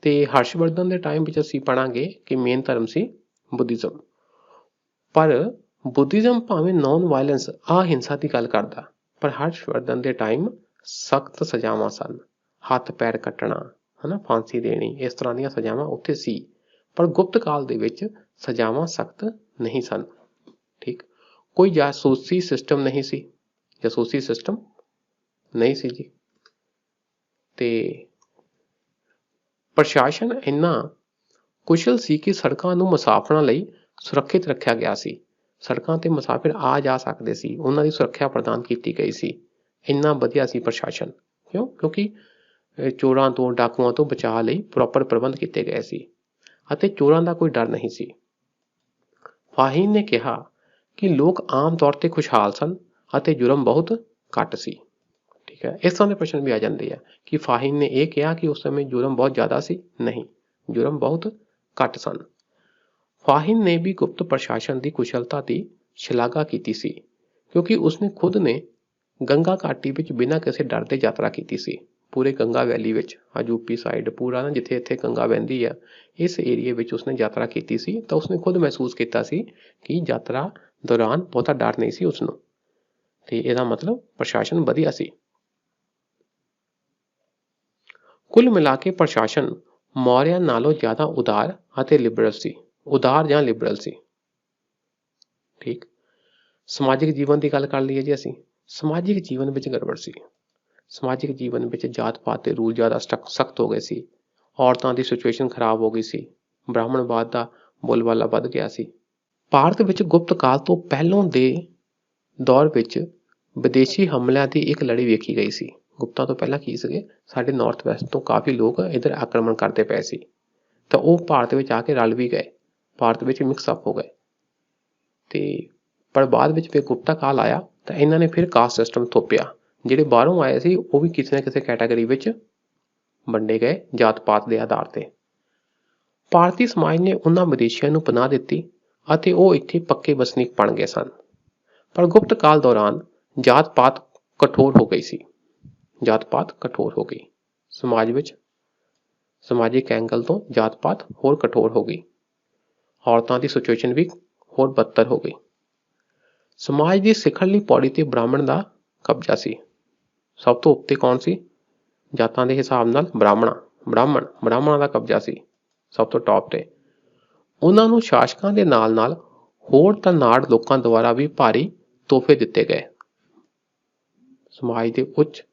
S1: ਤੇ ਹਰਸ਼ਵਰਧਨ ਦੇ ਟਾਈਮ ਵਿੱਚ ਅਸੀਂ ਪੜਾਂਗੇ ਕਿ ਮੇਨ ਧਰਮ ਸੀ ਬੁੱਧਿਜ਼ਮ। ਪਰ ਬੁੱਧਿਜ਼ਮ ਭਾਵੇਂ ਨੌਨ ਵਾਇਲੈਂਸ, ਅਹਿੰਸਾ ਦੀ ਗੱਲ ਕਰਦਾ, ਪਰ ਹਰਸ਼ਵਰਧਨ ਦੇ ਟਾਈਮ ਸਖਤ ਸਜ਼ਾਵਾਂ ਸਨ। ਹੱਥ ਪੈਰ ਕੱਟਣਾ, ਹਨਾ, ਫਾਂਸੀ ਦੇਣੀ, ਇਸ ਤਰ੍ਹਾਂ ਦੀਆਂ ਸਜ਼ਾਵਾਂ ਉੱਥੇ ਸੀ। ਪਰ ਗੁਪਤ ਕਾਲ ਦੇ ਵਿੱਚ ਸਜ਼ਾਵਾਂ ਸਖਤ ਨਹੀਂ ਸਨ। ਠੀਕ, ਕੋਈ ਜਾਸੂਸੀ ਸਿਸਟਮ ਨਹੀਂ ਸੀ, ਜੀ। ਤੇ ਪ੍ਰਸ਼ਾਸਨ ਇੰਨਾ ਕੁਸ਼ਲ ਸੀ ਕਿ ਸੜਕਾਂ ਨੂੰ ਮੁਸਾਫਰਾਂ ਲਈ ਸੁਰੱਖਿਅਤ ਰੱਖਿਆ ਗਿਆ ਸੀ। ਸੜਕਾਂ ਤੇ ਮੁਸਾਫਿਰ ਆ ਜਾ ਸਕਦੇ ਸੀ, ਉਹਨਾਂ ਦੀ ਸੁਰੱਖਿਆ ਪ੍ਰਦਾਨ ਕੀਤੀ ਗਈ ਸੀ। ਇੰਨਾ ਵਧੀਆ ਸੀ ਪ੍ਰਸ਼ਾਸਨ। ਕਿਉਂ? ਕਿਉਂਕਿ ਚੋਰਾਂ ਤੋਂ, ਡਾਕੂਆਂ ਤੋਂ ਬਚਾਅ ਲਈ ਪ੍ਰੋਪਰ ਪ੍ਰਬੰਧ ਕੀਤੇ ਗਏ ਸੀ ਅਤੇ ਚੋਰਾਂ ਦਾ ਕੋਈ ਡਰ ਨਹੀਂ ਸੀ। ਫਾਹੀਮ ਨੇ ਕਿਹਾ ਕਿ ਲੋਕ ਆਮ ਤੌਰ ਤੇ ਖੁਸ਼ਹਾਲ ਸਨ ਅਤੇ ਜੁਰਮ ਬਹੁਤ ਘੱਟ ਸੀ। ਠੀਕ ਹੈ, ਇਸ ਤਰ੍ਹਾਂ ਦੇ ਪ੍ਰਸ਼ਨ ਵੀ ਆ ਜਾਂਦੇ ਆ ਕਿ ਫਾਹੀਮ ਨੇ ਇਹ ਕਿਹਾ ਕਿ ਉਸ ਸਮੇਂ ਜੁਰਮ ਬਹੁਤ ਜ਼ਿਆਦਾ ਸੀ। ਨਹੀਂ, ਜੁਰਮ ਬਹੁਤ ਘੱਟ ਸਨ। ਫਾਹੀਮ ਨੇ ਵੀ ਗੁਪਤ ਪ੍ਰਸ਼ਾਸਨ ਦੀ ਕੁਸ਼ਲਤਾ ਦੀ ਸ਼ਲਾਘਾ ਕੀਤੀ ਸੀ, ਕਿਉਂਕਿ ਉਸਨੇ ਖੁਦ ਨੇ ਗੰਗਾ ਘਾਟੀ ਵਿੱਚ ਬਿਨਾਂ ਕਿਸੇ ਡਰ ਦੇ ਯਾਤਰਾ ਕੀਤੀ ਸੀ। ਪੂਰੇ ਗੰਗਾ ਵੈਲੀ ਵਿੱਚ, ਯੂਪੀ ਸਾਈਡ ਪੂਰਾ ਨਾ, ਜਿੱਥੇ ਇੱਥੇ ਗੰਗਾ ਵਹਿੰਦੀ ਆ, ਇਸ ਏਰੀਏ ਵਿੱਚ ਉਸਨੇ ਯਾਤਰਾ ਕੀਤੀ ਸੀ। ਤਾਂ ਉਸਨੇ ਖੁਦ ਮਹਿਸੂਸ ਕੀਤਾ ਸੀ ਕਿ ਯਾਤਰਾ ਦੌਰਾਨ ਬਹੁਤਾ ਡਰ ਨਹੀਂ ਸੀ ਉਸਨੂੰ, ਤੇ ਇਹਦਾ ਮਤਲਬ ਪ੍ਰਸ਼ਾਸਨ ਵਧੀਆ ਸੀ। ਕੁੱਲ ਮਿਲਾ ਕੇ ਪ੍ਰਸ਼ਾਸਨ ਮੌਰਿਆਂ ਨਾਲੋਂ ਜ਼ਿਆਦਾ ਉਦਾਰ ਅਤੇ ਲਿਬਰਲ ਸੀ। ਉਦਾਰ ਜਾਂ ਲਿਬਰਲ ਸੀ। ਠੀਕ। ਸਮਾਜਿਕ ਜੀਵਨ ਦੀ ਗੱਲ ਕਰ ਲਈਏ ਜੀ ਅਸੀਂ। ਸਮਾਜਿਕ ਜੀਵਨ ਵਿੱਚ ਗੜਬੜ ਸੀ। ਸਮਾਜਿਕ ਜੀਵਨ ਵਿੱਚ ਜਾਤ ਪਾਤ ਦੇ ਰੂਲ ਜ਼ਿਆਦਾ ਸਖਤ ਹੋ ਗਏ ਸੀ। ਔਰਤਾਂ ਦੀ ਸਿਚੁਏਸ਼ਨ ਖਰਾਬ ਹੋ ਗਈ ਸੀ। ਬ੍ਰਾਹਮਣਵਾਦ ਦਾ ਬੋਲਬਾਲਾ ਵੱਧ ਗਿਆ ਸੀ। ਭਾਰਤ ਵਿੱਚ ਗੁਪਤ ਕਾਲ ਤੋਂ ਪਹਿਲੋਂ ਦੇ ਦੌਰ ਵਿੱਚ ਵਿਦੇਸ਼ੀ ਹਮਲਿਆਂ ਦੀ ਇੱਕ ਲੜੀ ਵੇਖੀ ਗਈ ਸੀ। ਗੁਪਤਾਂ ਤੋਂ ਪਹਿਲਾਂ ਕੀ ਸੀਗੇ, ਸਾਡੇ ਨਾਰਥ ਵੈਸਟ ਤੋਂ ਕਾਫੀ ਲੋਕ ਇੱਧਰ ਆਕਰਮਣ ਕਰਦੇ ਪਏ ਸੀ, ਤਾਂ ਉਹ ਭਾਰਤ ਵਿੱਚ ਆ ਕੇ ਰਲ ਵੀ ਗਏ, ਭਾਰਤ ਵਿੱਚ ਮਿਕਸਅਪ ਹੋ ਗਏ। ਤੇ ਪਰ ਬਾਅਦ ਵਿੱਚ ਫਿਰ ਗੁਪਤਾ ਕਾਲ ਆਇਆ ਤਾਂ ਇਹਨਾਂ ਨੇ ਫਿਰ ਕਾਸਟ ਸਿਸਟਮ ਥੋਪਿਆ। ਜਿਹੜੇ ਬਾਹਰੋਂ ਆਏ ਸੀ ਉਹ ਵੀ ਕਿਸੇ ਨਾ ਕਿਸੇ ਕੈਟਾਗਰੀ ਵਿੱਚ ਵੰਡੇ ਗਏ ਜਾਤ ਪਾਤ ਦੇ ਆਧਾਰ ਤੇ। ਭਾਰਤੀ ਸਮਾਜ ਨੇ ਉਹਨਾਂ ਵਿਦੇਸ਼ੀਆਂ ਨੂੰ ਪਨਾਹ ਦਿੱਤੀ ਅਤੇ ਉਹ ਇੱਥੇ ਪੱਕੇ ਵਸਨੀਕ ਬਣ ਗਏ ਸਨ। ਪਰ ਗੁਪਤ ਕਾਲ ਦੌਰਾਨ ਜਾਤ ਪਾਤ ਕਠੋਰ ਹੋ ਗਈ ਸੀ। ਜਾਤ ਪਾਤ ਕਠੋਰ ਹੋ ਗਈ ਸਮਾਜ ਵਿੱਚ। ਸਮਾਜਿਕ ਐਂਗਲ ਤੋਂ ਜਾਤ ਪਾਤ ਹੋਰ ਕਠੋਰ ਹੋ ਗਈ। ਔਰਤਾਂ ਦੀ ਸਿਚੁਏਸ਼ਨ ਵੀ ਹੋਰ ਬਦਤਰ ਹੋ ਗਈ। ਸਮਾਜ ਦੀ ਸਿਖਰਲੀ ਪੌੜੀ ਤੇ ਬ੍ਰਾਹਮਣ ਦਾ ਕਬਜ਼ਾ ਸੀ। ਸਭ ਤੋਂ ਉੱਤੇ ਕੌਣ ਸੀ ਜਾਤਾਂ ਦੇ ਹਿਸਾਬ ਨਾਲ? ਬ੍ਰਾਹਮਣਾਂ ਦਾ ਕਬਜ਼ਾ ਸੀ ਸਭ ਤੋਂ ਟੌਪ ਤੇ। ਉਹਨਾਂ ਨੂੰ ਸ਼ਾਸਕਾਂ ਦੇ ਨਾਲ ਨਾਲ ਹੋਰ ਧਨਾੜ ਲੋਕਾਂ ਦੁਆਰਾ ਵੀ ਭਾਰੀ ਤੋਹਫੇ ਦਿੱਤੇ ਗਏ। ਸਮਾਜ ਦੇ ਉੱਚ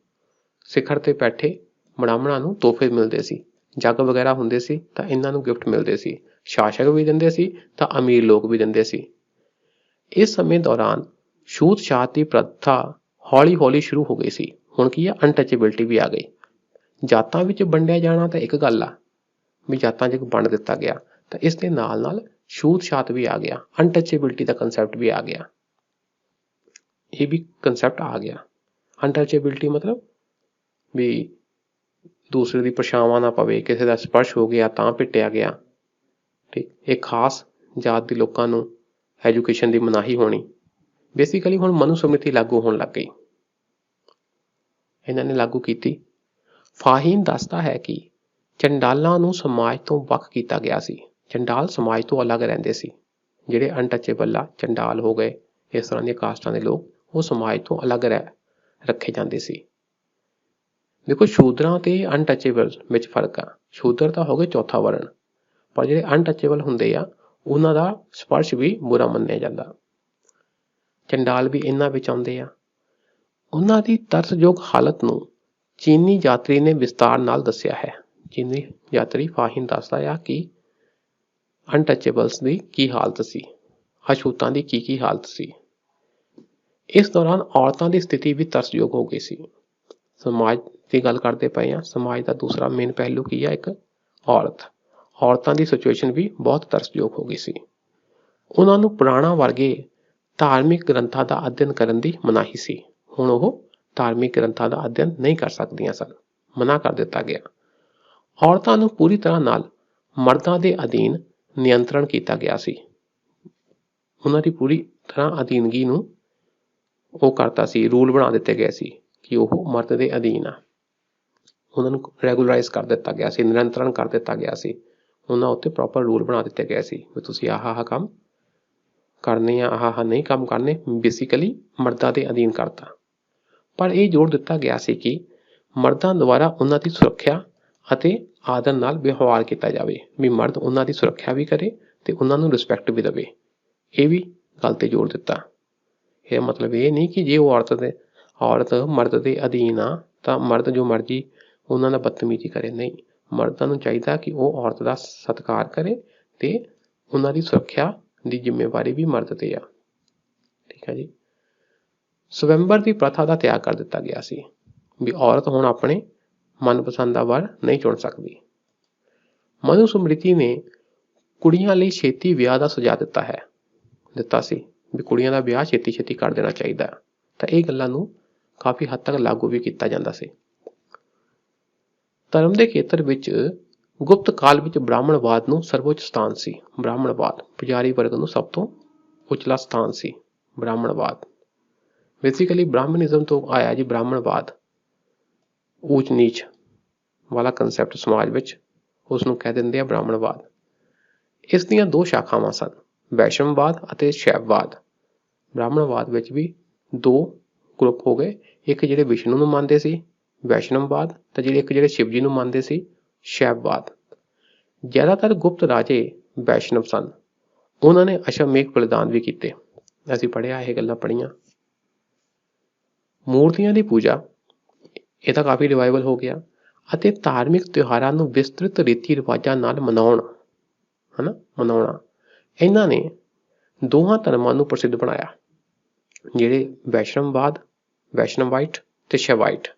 S1: ਸਿਖਰ ਤੇ ਬੈਠੇ ਬ੍ਰਾਹਮਣਾਂ ਨੂੰ ਤੋਹਫੇ ਮਿਲਦੇ ਸੀ। ਜੱਗ ਵਗੈਰਾ ਹੁੰਦੇ ਸੀ ਤਾਂ ਇਹਨਾਂ ਨੂੰ ਗਿਫਟ ਮਿਲਦੇ ਸੀ। ਸ਼ਾਸਕ ਵੀ ਦਿੰਦੇ ਸੀ ਤਾਂ ਅਮੀਰ ਲੋਕ ਵੀ ਦਿੰਦੇ ਸੀ। ਇਸ ਸਮੇਂ ਦੌਰਾਨ ਛੂਤ ਛਾਤ ਦੀ ਪ੍ਰਥਾ ਹੌਲੀ ਹੌਲੀ ਸ਼ੁਰੂ ਹੋ ਗਈ ਸੀ। ਹੁਣ ਕੀ ਆ, ਅਨਟੱਚੇਬਿਲਟੀ ਵੀ ਆ ਗਈ। ਜਾਤਾਂ ਵਿੱਚ ਵੰਡਿਆ ਜਾਣਾ ਤਾਂ ਇੱਕ ਗੱਲ ਆ ਵੀ ਜਾਤਾਂ 'ਚ ਵੰਡ ਦਿੱਤਾ ਗਿਆ, ਤਾਂ ਇਸ ਦੇ ਨਾਲ ਨਾਲ ਛੂਤ ਛਾਤ ਵੀ ਆ ਗਿਆ, ਅਨਟੱਚੇਬਿਲਟੀ ਦਾ ਕੰਸੈਪਟ ਵੀ ਆ ਗਿਆ। ਇਹ ਵੀ ਕੰਸੈਪਟ ਆ ਗਿਆ। ਅਨਟੱਚੇਬਿਲਟੀ ਮਤਲਬ ਵੀ ਦੂਸਰੇ ਦੀ ਪਰਛਾਵਾਂ ਨਾ ਪਵੇ, ਕਿਸੇ ਦਾ ਸਪਰਸ਼ ਹੋ ਗਿਆ ਤਾਂ ਪਿੱਟਿਆ ਗਿਆ। ਠੀਕ। ਇਹ ਖਾਸ ਜਾਤ ਦੇ ਲੋਕਾਂ ਨੂੰ ਐਜੂਕੇਸ਼ਨ ਦੀ ਮਨਾਹੀ ਹੋਣੀ। ਬੇਸਿਕਲੀ ਹੁਣ ਮਨੁਸਮ੍ਰਿਤੀ ਲਾਗੂ ਹੋਣ ਲੱਗ ਗਈ। ਇਹਨਾਂ ਨੇ ਲਾਗੂ ਕੀਤੀ। ਫਾਹੀਮ ਦੱਸਦਾ ਹੈ ਕਿ ਚੰਡਾਲਾਂ ਨੂੰ ਸਮਾਜ ਤੋਂ ਵੱਖ ਕੀਤਾ ਗਿਆ ਸੀ। ਚੰਡਾਲ ਸਮਾਜ ਤੋਂ ਅਲੱਗ ਰਹਿੰਦੇ ਸੀ। ਜਿਹੜੇ ਅਨਟੱਚੇਬਲ ਆ, ਚੰਡਾਲ ਹੋ ਗਏ, ਇਸ ਤਰ੍ਹਾਂ ਦੀਆਂ ਕਾਸਟਾਂ ਦੇ ਲੋਕ, ਉਹ ਸਮਾਜ ਤੋਂ ਅਲੱਗ ਰੱਖੇ ਜਾਂਦੇ ਸੀ। ਦੇਖੋ, ਸ਼ੂਦਰਾਂ ਤੇ ਅਨਟੱਚੇਬਲ ਵਿੱਚ ਫਰਕ ਆ। ਸ਼ੂਦਰ ਤਾਂ ਹੋ ਗਏ ਚੌਥਾ ਵਰਨ, ਪਰ ਜਿਹੜੇ ਅਨਟੱਚੇਬਲ ਹੁੰਦੇ ਆ ਉਹਨਾਂ ਦਾ ਸਪਰਸ਼ ਵੀ ਬੁਰਾ ਮੰਨਿਆ ਜਾਂਦਾ। ਚੰਡਾਲ ਵੀ ਇਹਨਾਂ ਵਿੱਚ ਆਉਂਦੇ ਆ। ਉਹਨਾਂ ਦੀ ਤਰਸਯੋਗ ਹਾਲਤ ਨੂੰ ਚੀਨੀ ਯਾਤਰੀ ਨੇ ਵਿਸਤਾਰ ਨਾਲ ਦੱਸਿਆ ਹੈ। ਚੀਨੀ ਯਾਤਰੀ ਫਾਹੀਮ ਦੱਸਦਾ ਆ ਕਿ ਅਨਟੱਚੇਬਲਸ ਦੀ ਕੀ ਹਾਲਤ ਸੀ, ਅਛੂਤਾਂ ਦੀ ਕੀ ਹਾਲਤ ਸੀ। ਇਸ ਦੌਰਾਨ ਔਰਤਾਂ ਦੀ ਸਥਿਤੀ ਵੀ ਤਰਸਯੋਗ ਹੋ ਗਈ ਸੀ। ਸਮਾਜ ਦੀ ਗੱਲ ਕਰਦੇ ਪਏ ਆ। ਸਮਾਜ ਦਾ ਦੂਸਰਾ ਮੇਨ ਪਹਿਲੂ ਕੀ ਆ? ਇੱਕ ਔਰਤਾਂ ਦੀ ਸਿਚੁਏਸ਼ਨ ਵੀ ਬਹੁਤ ਤਰਸਯੋਗ ਹੋ ਗਈ ਸੀ। ਉਹਨਾਂ ਨੂੰ ਪੁਰਾਣਾ ਵਰਗੇ ਧਾਰਮਿਕ ਗ੍ਰੰਥਾਂ ਦਾ ਅਧਿਐਨ ਕਰਨ ਦੀ ਮਨਾਹੀ ਸੀ। ਹੁਣ ਉਹ ਧਾਰਮਿਕ ਗ੍ਰੰਥਾਂ ਦਾ ਅਧਿਐਨ ਨਹੀਂ ਕਰ ਸਕਦੀਆਂ ਸਨ, ਮਨਾ ਕਰ ਦਿੱਤਾ ਗਿਆ। ਔਰਤਾਂ ਨੂੰ ਪੂਰੀ ਤਰ੍ਹਾਂ ਨਾਲ ਮਰਦਾਂ ਦੇ ਅਧੀਨ ਨਿਯੰਤਰਣ ਕੀਤਾ ਗਿਆ ਸੀ। ਉਹਨਾਂ ਦੀ ਪੂਰੀ ਤਰ੍ਹਾਂ ਅਧੀਨਗੀ ਨੂੰ ਉਹ ਕਰਤਾ ਸੀ, ਰੂਲ ਬਣਾ ਦਿੱਤੇ ਗਏ ਸੀ ਕਿ ਉਹ ਮਰਦ ਦੇ ਅਧੀਨ ਆ। ਉਹਨਾਂ ਨੂੰ ਰੈਗੂਲਰਾਈਜ਼ ਕਰ ਦਿੱਤਾ ਗਿਆ ਸੀ, ਨਿਯੰਤਰਣ ਕਰ ਦਿੱਤਾ ਗਿਆ ਸੀ। ਉਹਨਾਂ ਉੱਤੇ ਪ੍ਰੋਪਰ ਰੂਲ ਬਣਾ ਦਿੱਤੇ ਗਏ ਸੀ ਵੀ ਤੁਸੀਂ ਆਹ ਕੰਮ ਕਰਨੇ ਆ, ਆਹ ਨਹੀਂ ਕੰਮ ਕਰਨੇ। ਬੇਸਿਕਲੀ ਮਰਦਾਂ ਦੇ ਅਧੀਨ ਕਰਤਾ। ਪਰ ਇਹ ਜ਼ੋਰ ਦਿੱਤਾ ਗਿਆ ਸੀ ਕਿ ਮਰਦਾਂ ਦੁਆਰਾ ਉਹਨਾਂ ਦੀ ਸੁਰੱਖਿਆ ਅਤੇ ਆਦਰ ਨਾਲ ਵਿਵਹਾਰ ਕੀਤਾ ਜਾਵੇ, ਵੀ ਮਰਦ ਉਹਨਾਂ ਦੀ ਸੁਰੱਖਿਆ ਵੀ ਕਰੇ ਤੇ ਉਹਨਾਂ ਨੂੰ ਰਿਸਪੈਕਟ ਵੀ ਦੇਵੇ। ਇਹ ਵੀ ਗੱਲ ਤੇ ਜ਼ੋਰ ਦਿੱਤਾ। ਇਹ ਮਤਲਬ ਇਹ ਨਹੀਂ ਕਿ ਜੇ ਉਹ ਔਰਤ ਮਰਦ ਦੇ ਅਧੀਨ ਆ ਤਾਂ ਮਰਦ ਜੋ ਮਰਜ਼ੀ ਉਹਨਾਂ ਨਾਲ ਬਦਤਮੀਜ਼ੀ ਕਰੇ। ਨਹੀਂ, ਮਰਦਾਂ ਨੂੰ ਚਾਹੀਦਾ ਕਿ ਉਹ ਔਰਤ ਦਾ ਸਤਿਕਾਰ ਕਰੇ ਤੇ ਉਹਨਾਂ ਦੀ ਸੁਰੱਖਿਆ ਦੀ ਜ਼ਿੰਮੇਵਾਰੀ ਵੀ ਮਰਦ ਤੇ ਆ। ठीक है जी। ਸਵੰਬਰ ਦੀ ਪ੍ਰਥਾ ਦਾ ਤਿਆਗ ਕਰ ਦਿੱਤਾ ਗਿਆ ਸੀ ਵੀ ਔਰਤ ਹੁਣ ਆਪਣੇ ਮਨਪਸੰਦ ਦਾ ਵਰ ਨਹੀਂ ਚੁਣ ਸਕਦੀ। ਮਨੂ ਸਮ੍ਰਿਤੀ ਨੇ ਕੁੜੀਆਂ ਲਈ ਛੇਤੀ ਵਿਆਹ ਦਾ ਸੁਝਾਅ ਦਿੱਤਾ ਸੀ ਵੀ ਕੁੜੀਆਂ ਦਾ ਵਿਆਹ ਛੇਤੀ ਛੇਤੀ ਕਰ ਦੇਣਾ ਚਾਹੀਦਾ, ਤਾਂ ਇਹ ਗੱਲਾਂ ਨੂੰ ਕਾਫੀ ਹੱਦ ਤੱਕ ਲਾਗੂ ਵੀ ਕੀਤਾ ਜਾਂਦਾ ਸੀ। ਧਰਮ ਦੇ ਖੇਤਰ ਵਿੱਚ ਗੁਪਤ ਕਾਲ ਵਿੱਚ ਬ੍ਰਾਹਮਣਵਾਦ ਨੂੰ ਸਰਵਉੱਚ ਸਥਾਨ ਸੀ। ਬ੍ਰਾਹਮਣਵਾਦ ਪੁਜਾਰੀ ਵਰਗ ਨੂੰ ਸਭ ਤੋਂ ਉਚਲਾ ਸਥਾਨ ਸੀ। ਬ੍ਰਾਹਮਣਵਾਦ ਬੇਸਿਕਲੀ ਬ੍ਰਾਹਮਣਿਜ਼ਮ ਤੋਂ ਆਇਆ ਜੀ। ਬ੍ਰਾਹਮਣਵਾਦ ਊਚ ਨੀਚ ਵਾਲਾ ਕੰਸੈਪਟ ਸਮਾਜ ਵਿੱਚ, ਉਸ ਨੂੰ ਕਹਿ ਦਿੰਦੇ ਆ ਬ੍ਰਾਹਮਣਵਾਦ। ਇਸ ਦੀਆਂ ਦੋ ਸ਼ਾਖਾਵਾਂ ਸਨ, ਵੈਸ਼ਨਵਵਾਦ ਅਤੇ ਸ਼ੈਵਵਾਦ। ਬ੍ਰਾਹਮਣਵਾਦ ਵਿੱਚ ਵੀ ਦੋ ਗਰੁੱਪ ਹੋ ਗਏ, ਇੱਕ ਜਿਹੜੇ ਵਿਸ਼ਨੂੰ ਨੂੰ ਮੰਨਦੇ ਸੀ ਵੈਸ਼ਨਵਵਾਦ, ਤੇ ਜਿਹੜੇ ਸ਼ਿਵ ਜੀ ਨੂੰ ਮੰਨਦੇ ਸੀ ਸ਼ੈਵਵਾਦ। ਜ਼ਿਆਦਾਤਰ ਗੁਪਤ ਰਾਜੇ ਵੈਸ਼ਨਵ ਸਨ। ਉਹਨਾਂ ਨੇ ਅਸ਼ਵਮੇਧ ਬਲੀਦਾਨ ਵੀ ਕੀਤੇ, ਅਸੀਂ ਪੜ੍ਹਿਆ ਇਹ ਗੱਲਾਂ ਪੜ੍ਹੀਆਂ। ਮੂਰਤੀਆਂ ਦੀ ਪੂਜਾ, ਇਹ ਤਾਂ ਕਾਫੀ ਰਿਵਾਈਵਲ ਹੋ ਗਿਆ, ਅਤੇ ਧਾਰਮਿਕ ਤਿਉਹਾਰਾਂ ਨੂੰ ਵਿਸਤ੍ਰਿਤ ਰੀਤੀ ਰਿਵਾਜਾਂ ਨਾਲ ਮਨਾਉਣਾ ਇਹਨਾਂ ਨੇ ਦੋਹਾਂ ਧਰਮਾਂ ਨੂੰ ਪ੍ਰਸਿੱਧ ਬਣਾਇਆ। ਜਿਹੜੇ ਵੈਸ਼ਨਵਾਈਟ ਤੇ ਸ਼ੈਵਾਈਟ,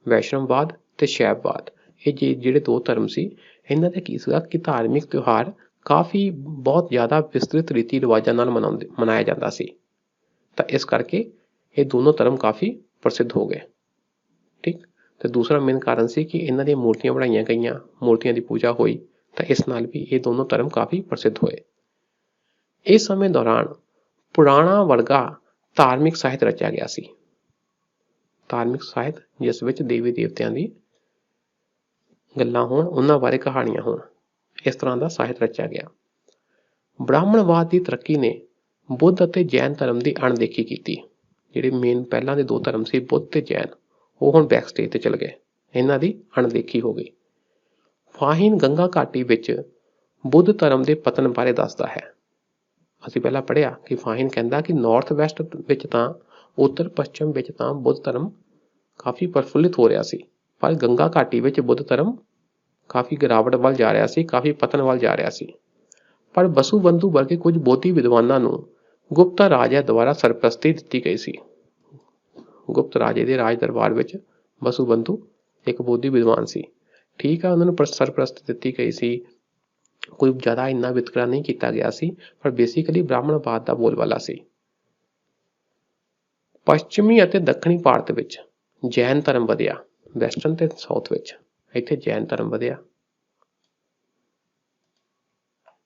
S1: ਵੈਸ਼ਨਵਵਾਦ ਤੇ ਸ਼ੈਵਵਾਦ, ਇਹ ਜਿਹੜੇ ਦੋ ਧਰਮ ਸੀ, ਇਹਨਾਂ ਦਾ ਕੀ ਸੀਗਾ ਕਿ ਧਾਰਮਿਕ ਤਿਉਹਾਰ ਕਾਫੀ ਬਹੁਤ ਜ਼ਿਆਦਾ ਵਿਸਤ੍ਰਿਤ ਰੀਤੀ ਰਿਵਾਜਾਂ ਨਾਲ ਮਨਾਇਆ ਜਾਂਦਾ ਸੀ, ਤਾਂ ਇਸ ਕਰਕੇ ਇਹ ਦੋਨੋਂ ਧਰਮ ਕਾਫੀ ਪ੍ਰਸਿੱਧ ਹੋ ਗਏ। ਠੀਕ। ਤੇ ਦੂਸਰਾ ਮੇਨ ਕਾਰਨ ਸੀ ਕਿ ਇਹਨਾਂ ਦੀਆਂ ਮੂਰਤੀਆਂ ਬਣਾਈਆਂ ਗਈਆਂ, ਮੂਰਤੀਆਂ ਦੀ ਪੂਜਾ ਹੋਈ, ਤਾਂ ਇਸ ਨਾਲ ਵੀ ਇਹ ਦੋਨੋਂ ਧਰਮ ਕਾਫੀ ਪ੍ਰਸਿੱਧ ਹੋਏ। ਇਸ ਸਮੇਂ ਦੌਰਾਨ ਪੁਰਾਣਾ ਵਰਗਾ ਧਾਰਮਿਕ ਸਾਹਿਤ ਰਚਿਆ ਗਿਆ ਸੀ। ਧਾਰਮਿਕ ਸਾਹਿਤ ਜਿਸ ਵਿੱਚ ਦੇਵੀ ਦੇਵਤਿਆਂ ਦੀ ਗੱਲਾਂ ਹੋਣ, ਉਹਨਾਂ ਬਾਰੇ ਕਹਾਣੀਆਂ ਹੋਣ, ਇਸ ਤਰ੍ਹਾਂ ਦਾ ਸਾਹਿਤ ਰਚਿਆ ਗਿਆ। ਬ੍ਰਾਹਮਣਵਾਦ ਦੀ ਤਰੱਕੀ ਨੇ ਬੁੱਧ ਅਤੇ ਜੈਨ ਧਰਮ ਦੀ ਅਣਦੇਖੀ ਕੀਤੀ। ਜਿਹੜੇ ਮੇਨ ਪਹਿਲਾਂ ਦੇ ਦੋ ਧਰਮ ਸੀ ਬੁੱਧ ਤੇ ਜੈਨ, ਉਹ ਹੁਣ ਬੈਕ ਸਟੇਜ ਤੇ ਚਲ ਗਏ, ਇਹਨਾਂ ਦੀ ਅਣਦੇਖੀ ਹੋ ਗਈ। ਫਾਹੀਨ ਗੰਗਾ ਘਾਟੀ ਵਿੱਚ ਬੁੱਧ ਧਰਮ ਦੇ ਪਤਨ ਬਾਰੇ ਦੱਸਦਾ ਹੈ। ਅਸੀਂ ਪਹਿਲਾਂ ਪੜ੍ਹਿਆ ਕਿ ਫਾਹੀਨ ਕਹਿੰਦਾ ਕਿ ਨਾਰਥ ਵੈਸਟ ਵਿੱਚ ਤਾਂ, ਉੱਤਰ ਪੱਛਮ ਵਿੱਚ ਤਾਂ ਬੁੱਧ ਧਰਮ ਕਾਫੀ ਪ੍ਰਫੁੱਲਿਤ ਹੋ ਰਿਹਾ ਸੀ, ਪਰ ਗੰਗਾ ਘਾਟੀ ਵਿੱਚ ਬੁੱਧ ਧਰਮ ਕਾਫੀ ਗਿਰਾਵਟ ਵੱਲ ਜਾ ਰਿਹਾ ਸੀ, ਕਾਫੀ ਪਤਨ ਵੱਲ ਜਾ ਰਿਹਾ ਸੀ। ਪਰ ਵਸੂਬੰਧੂ ਵਰਗੇ ਕੁਝ ਬੋਧੀ ਵਿਦਵਾਨਾਂ ਨੂੰ ਗੁਪਤਾ ਰਾਜਿਆਂ ਦੁਆਰਾ ਸਰਪ੍ਰਸਤੀ ਦਿੱਤੀ ਗਈ ਸੀ। ਗੁਪਤ ਰਾਜੇ ਦੇ ਰਾਜ ਦਰਬਾਰ ਵਿੱਚ ਵਸੂਬੰਧੂ ਇੱਕ ਬੋਧੀ ਵਿਦਵਾਨ ਸੀ, ਠੀਕ ਆ, ਉਹਨਾਂ ਨੂੰ ਸਰਪ੍ਰਸਤੀ ਦਿੱਤੀ ਗਈ ਸੀ, ਕੋਈ ਜ਼ਿਆਦਾ ਇੰਨਾ ਵਿਤਕਰਾ ਨਹੀਂ ਕੀਤਾ ਗਿਆ ਸੀ, ਪਰ ਬੇਸਿਕਲੀ ਬ੍ਰਾਹਮਣਵਾਦ ਦਾ ਬੋਲਬਾਲਾ ਸੀ। ਪੱਛਮੀ ਅਤੇ ਦੱਖਣੀ ਭਾਰਤ ਵਿੱਚ ਜੈਨ ਧਰਮ ਵਧਿਆ, ਵੈਸਟਰਨ ਤੇ ਸਾਊਥ ਵਿੱਚ ਇੱਥੇ ਜੈਨ ਧਰਮ ਵਧਿਆ।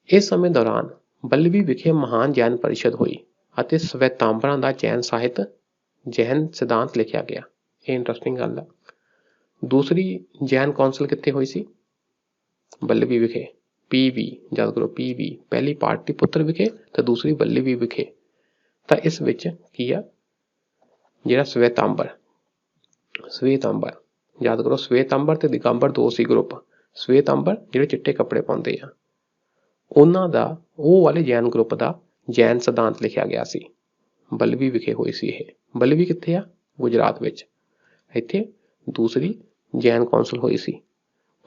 S1: ਇਸ ਸਮੇਂ ਦੌਰਾਨ ਬੱਲਵੀ ਵਿਖੇ ਮਹਾਨ ਜੈਨ ਪਰਿਸ਼ਦ ਹੋਈ ਅਤੇ ਸਵੈਤਾਂਬਰਾਂ ਦਾ ਜੈਨ ਸਿਧਾਂਤ ਲਿਖਿਆ ਗਿਆ। ਇਹ ਇੰਟਰਸਟਿੰਗ ਗੱਲ ਆ। ਦੂਸਰੀ ਜੈਨ ਕੌਂਸਲ ਕਿੱਥੇ ਹੋਈ ਸੀ? ਬੱਲਵੀ ਵਿਖੇ। PV ਯਾਦ ਕਰੋ, PV ਪਹਿਲੀ ਪਾਟਲੀਪੁੱਤਰ ਵਿਖੇ ਤੇ ਦੂਸਰੀ ਬੱਲਵੀ ਵਿਖੇ। ਤਾਂ ਇਸ ਵਿੱਚ ਕੀ ਆ, ਜਿਹੜਾ ਸਵੇਤਾਂਬਰ ਯਾਦ ਕਰੋ, ਸਵੇਤਾਂਬਰ ਤੇ ਦਿਗੰਬਰ ਦੋ ਸੀ ਗਰੁੱਪ। ਸਵੇਤਾਂਬਰ ਜਿਹੜੇ ਚਿੱਟੇ ਕੱਪੜੇ ਪਾਉਂਦੇ ਆ, ਉਹਨਾਂ ਦਾ ਉਹ ਵਾਲੇ ਜੈਨ ਗਰੁੱਪ ਦਾ ਜੈਨ ਸਿਧਾਂਤ ਲਿਖਿਆ ਗਿਆ ਸੀ। ਬੱਲਵੀ ਵਿਖੇ ਹੋਈ ਸੀ ਇਹ। ਬੱਲਵੀ ਕਿੱਥੇ ਆ? ਗੁਜਰਾਤ ਵਿੱਚ। ਇੱਥੇ ਦੂਸਰੀ ਜੈਨ ਕੌਂਸਲ ਹੋਈ ਸੀ।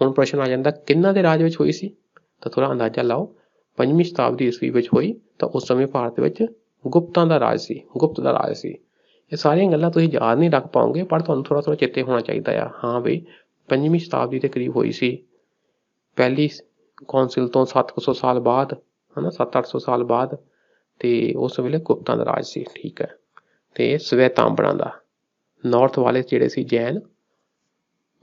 S1: ਹੁਣ ਪ੍ਰਸ਼ਨ ਆ ਜਾਂਦਾ ਕਿਹਨਾਂ ਦੇ ਰਾਜ ਵਿੱਚ ਹੋਈ ਸੀ? ਤਾਂ ਥੋੜਾ ਅੰਦਾਜ਼ਾ ਲਾਓ। 5ਵੀਂ ਸ਼ਤਾਬਦੀ ਈਸਵੀ ਵਿੱਚ ਹੋਈ, ਤਾਂ ਉਸ ਸਮੇਂ ਭਾਰਤ ਵਿੱਚ ਗੁਪਤਾਂ ਦਾ ਰਾਜ ਸੀ, ਗੁਪਤ ਦਾ ਰਾਜ ਸੀ। ਇਹ ਸਾਰੀਆਂ ਗੱਲਾਂ ਤੁਸੀਂ ਯਾਦ ਨਹੀਂ ਰੱਖ ਪਾਓਗੇ, ਪਰ ਤੁਹਾਨੂੰ ਥੋੜਾ ਚੇਤੇ ਹੋਣਾ ਚਾਹੀਦਾ ਆ। ਹਾਂ ਬਈ 5ਵੀਂ ਸ਼ਤਾਬਦੀ ਦੇ ਕਰੀਬ ਹੋਈ ਸੀ, ਪਹਿਲੀ ਕੌਂਸਲ ਤੋਂ 700 ਸਾਲ ਬਾਅਦ, 700-800 ਸਾਲ ਬਾਅਦ, ਤੇ ਉਸ ਵੇਲੇ ਗੁਪਤਾਂ ਦਾ ਰਾਜ ਸੀ। ਠੀਕ ਹੈ। ਤੇ ਸਵੈਤਾਂਬਰਾਂ ਦਾ, ਨਾਰਥ ਵਾਲੇ ਜਿਹੜੇ ਸੀ ਜੈਨ,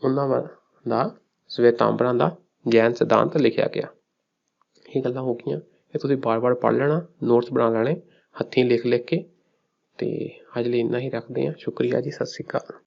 S1: ਉਹਨਾਂ ਦਾ ਸਵੈਤਾਂਬਰਾਂ ਦਾ ਜੈਨ ਸਿਧਾਂਤ ਲਿਖਿਆ ਗਿਆ। ਇਹ ਗੱਲਾਂ ਹੋ ਗਈਆਂ, ਇਹ ਤੁਸੀਂ ਬਾਰ-ਬਾਰ ਪੜ੍ਹ ਲੈਣਾ, ਨੋਟਸ ਬਣਾ ਲੈਣੇ ਹੱਥੀਂ ਲਿਖ ਕੇ। ਤੇ ਅੱਜ ਲਈ ਇੰਨਾ ਹੀ ਰੱਖਦੇ ਹਾਂ। ਸ਼ੁਕਰੀਆ ਜੀ, ਸਤਿ ਸ਼੍ਰੀ ਅਕਾਲ।